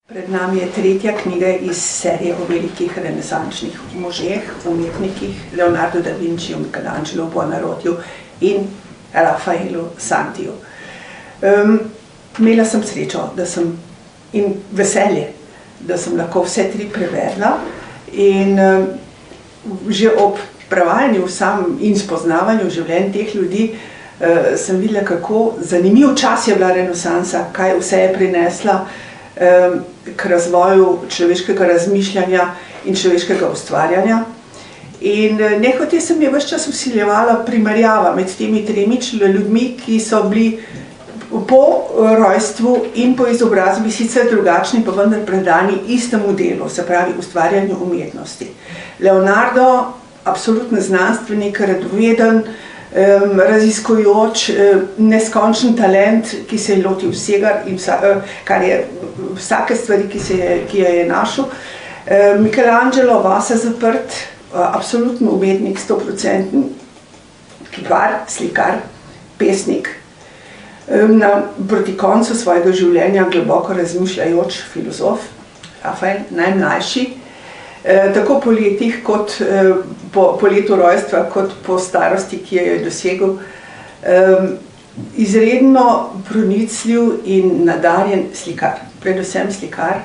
Pred nami je tretja knjiga iz serije o velikih renesančnih možeh, umetnikih, Leonardo da Vinciju, Michelangelu, Buonarrotiju in Rafaelu Santiju. Imela sem srečo in veselje, da sem lahko vse tri prevedla in že ob prevajanju in spoznavanju življenj teh ljudi sem videla, kako zanimiv čas je bila renesansa, kaj vse je prinesla k razvoju človeškega razmišljanja in človeškega ustvarjanja. In nehote se mi je ves čas vsiljevala primerjava med temi tremi ljudmi, ki so bili po rojstvu in po izobrazbi sicer drugačni, pa vendar predani istemu delu, se pravi ustvarjanju umetnosti. Leonardo, absolutno znanstvenik, radoveden, raziskujoč, neskončen talent, ki se je lotil vsega, vsake stvari, ki jo je našel. Michelangelo, vase zaprt, absolutno umetnik, 100%, kipar, slikar, pesnik. Proti koncu svojega življenja globoko razmišljajoč filozof, Rafael, najmlajši, tako po letih, kot po letu rojstva, kot po starosti, ki jo je dosegel. Izredno pronicljiv in nadarjen slikar, predvsem slikar,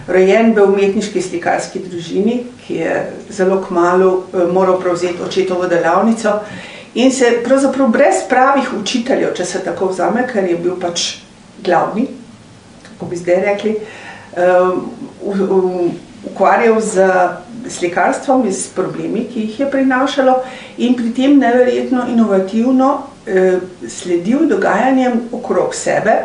rojen v umetniški slikarski družini, ki je zelo kmalu moral prevzeti očetovo delavnico in se pravzaprav brez pravih učiteljev, če se tako vzame, ker je bil pač glavni, kako bi zdaj rekli, ukvarjal z slikarstvom in s problemi, ki jih je prinašalo in pri tem neverjetno inovativno sledil dogajanjem okrog sebe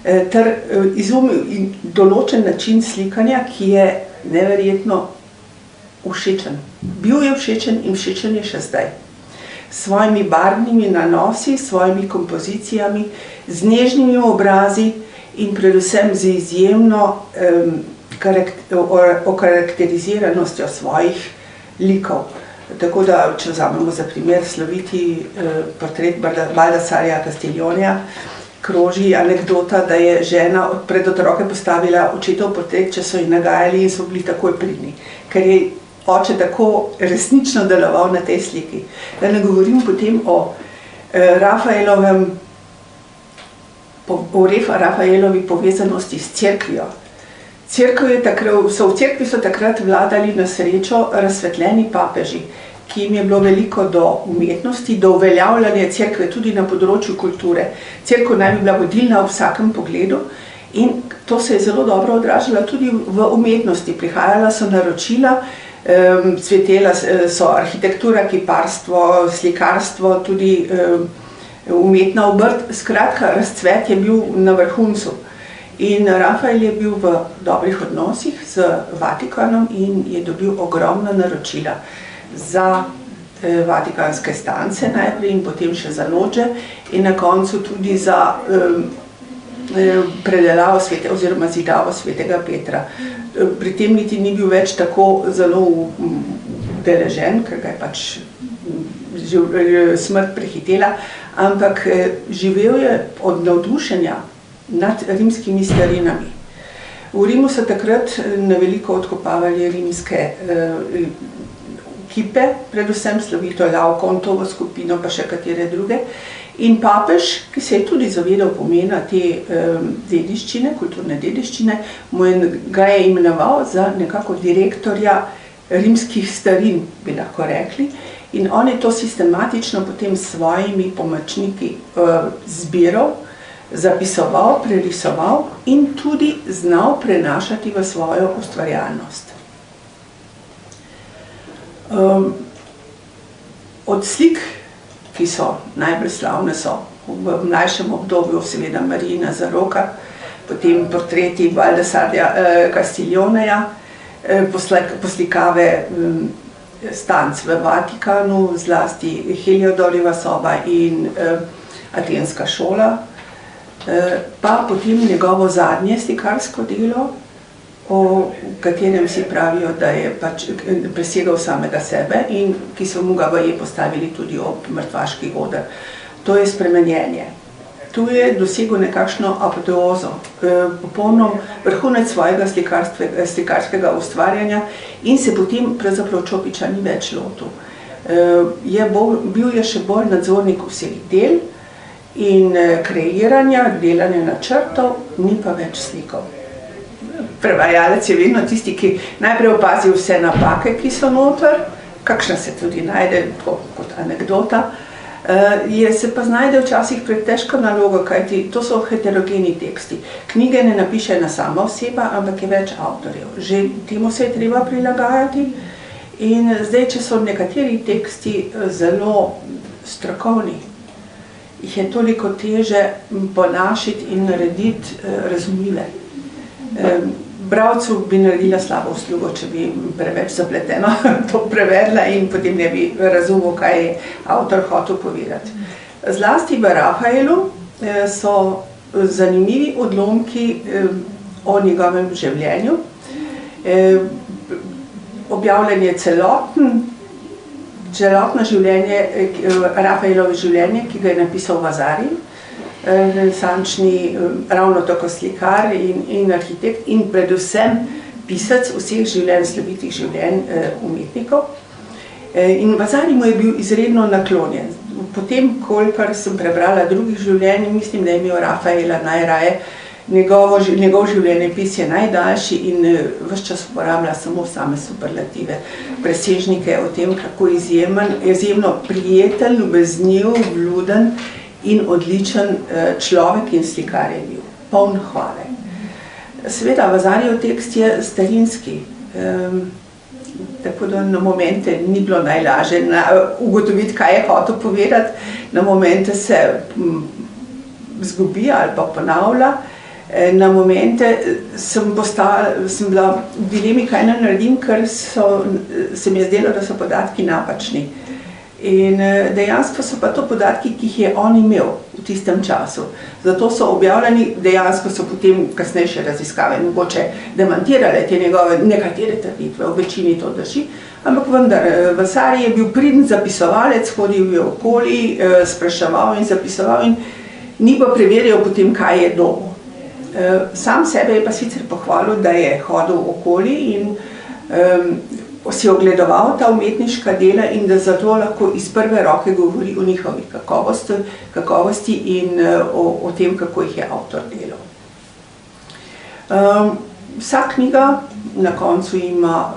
ter izumil določen način slikanja, ki je neverjetno všečen. Bil je všečen in všečen je še zdaj. S svojimi barvnimi nanosi, s svojimi kompozicijami, z nežnimi obrazi in predvsem z izjemno okarakteriziranostjo svojih likov. Tako da, če vzamemo za primer sloviti portret Baldassarja Castiglionija, kroži anekdota, da je žena pred otroke postavila očetov portret, če so ji nagajali in so bili takoj pridni, ker je oče tako resnično deloval na tej sliki. Da ne govorim potem o Rafaelovi povezanosti s cerkvijo. V cerkvi so takrat vladali na srečo razsvetljeni papeži, ki jim je bilo veliko do umetnosti, do uveljavljanja cerkve tudi na področju kulture. Cerkev naj bi bila vodilna v vsakem pogledu in to se je zelo dobro odražalo tudi v umetnosti. Prihajala so naročila, cvetela so arhitektura, kiparstvo, slikarstvo, tudi umetna obrt. Skratka, razcvet je bil na vrhuncu. In Rafael je bil v dobrih odnosih z Vatikanom in je dobil ogromna naročila za vatikanske stance najprej in potem še za lože in na koncu tudi za predelavo oziroma zidavo svetega Petra. Pri tem niti ni bil več tako zelo udeležen, ker ga je pač smrt prehitela, ampak živel je od navdušenja nad rimskimi starinami. V Rimu so takrat na veliko odkopavali rimske kipe, predvsem slovito Laokontovo skupino, pa še katere druge. In papež, ki se je tudi zavedal pomena te dediščine, kulturne dediščine, ga je imenoval za nekako direktorja rimskih starin, bi lahko rekli. In on je to sistematično potem s svojimi pomočniki zbiral, zapisoval, prerisoval in tudi znal prenašati v svojo ustvarjalnost. Od slik, ki so najbolj slavne, so v mlajšem obdobju seveda Marijina zaroka, potem portreti Baldassarja Castiglionija, poslikave stanc v Vatikanu, zlasti Heliodorjeva soba in Atenska šola, pa potem njegovo zadnje slikarsko delo, o katerem si pravijo, da je pač presegal samega sebe in ki so mu ga baje postavili tudi ob mrtvaški oder. To je Spremenjenje. tu je dosegel nekakšno apoteozo, popolnom vrhunec svojega slikarskega ustvarjanja in se potem pravzaprav Čopiča ni več lotil. Bil je še bolj nadzornik vseh del in kreiranja, delanja načrtov, ni pa več slikal. Prevajalec je vedno tisti, ki najprej opazi vse napake, ki so noter, kakšna se tudi najde, kot anekdota, se pa znajde včasih pred težko nalogo, kajti to so heterogeni teksti. Knjige ne napiše ena sama oseba, ampak je več avtorjev. Že temu se je treba prilagajati. In zdaj, če so nekateri teksti zelo strokovni, jih je toliko teže ponašiti in narediti razumljive. Bralcu bi naredila slabo uslugo, če bi preveč zapleteno to prevedla in potem ne bi razumel, kaj je avtor hotel povedati. Zlasti v Rafaelu so zanimivi odlomki o njegovem življenju. Objavljen je celotno življenje, Rafaelovo življenje, ki ga je napisal Vasari, renesančni, ravno tako slikar in arhitekt in predvsem pisec vseh življenj, slovitih življenj umetnikov. In Vasari mu je bil izredno naklonjen. Potem, kolikor sem prebrala drugih življenj, mislim, da je imel Rafaela najraje. Njegov življenjepis je najdaljši in ves čas uporablja samo same superlative, presežnike o tem, kako izjemno prijeten, ljubezniv, vljuden in odličen človek in slikar je bil, poln hvale. Seveda, Vasarijev tekst je starinski, tako da na momente ni bilo najlažje ugotoviti, kaj je hotel povedati, na momente se zgubi ali pa ponavlja. Na momente sem bila v dilemi, kaj naj naredim, ker se mi je zdelo, da so podatki napačni. In dejansko so pa to podatki, ki jih je on imel v tistem času. Zato so objavljeni, dejansko so potem kasnejše raziskave mogoče demantirale te njegove nekatere trditve, v večini to drži. Ampak vendar, Vasari je bil priden zapisovalec, hodil je okoli, spraševal in zapisoval in ni pa preverjal potem, kaj je dobil. Sam sebe je pa sicer pohvalil, da je hodil okoli in si ogledoval ta umetniška dela in da zato lahko iz prve roke govori o njihovih kakovosti in o tem, kako jih je avtor delal. Vsa knjiga na koncu ima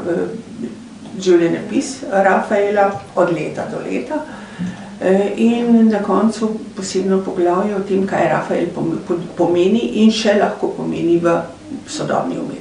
življenjepis Rafaela od leta do leta. In na koncu posebno poglavje o tem, kaj Rafael pomeni in še lahko pomeni v sodobni umetnosti.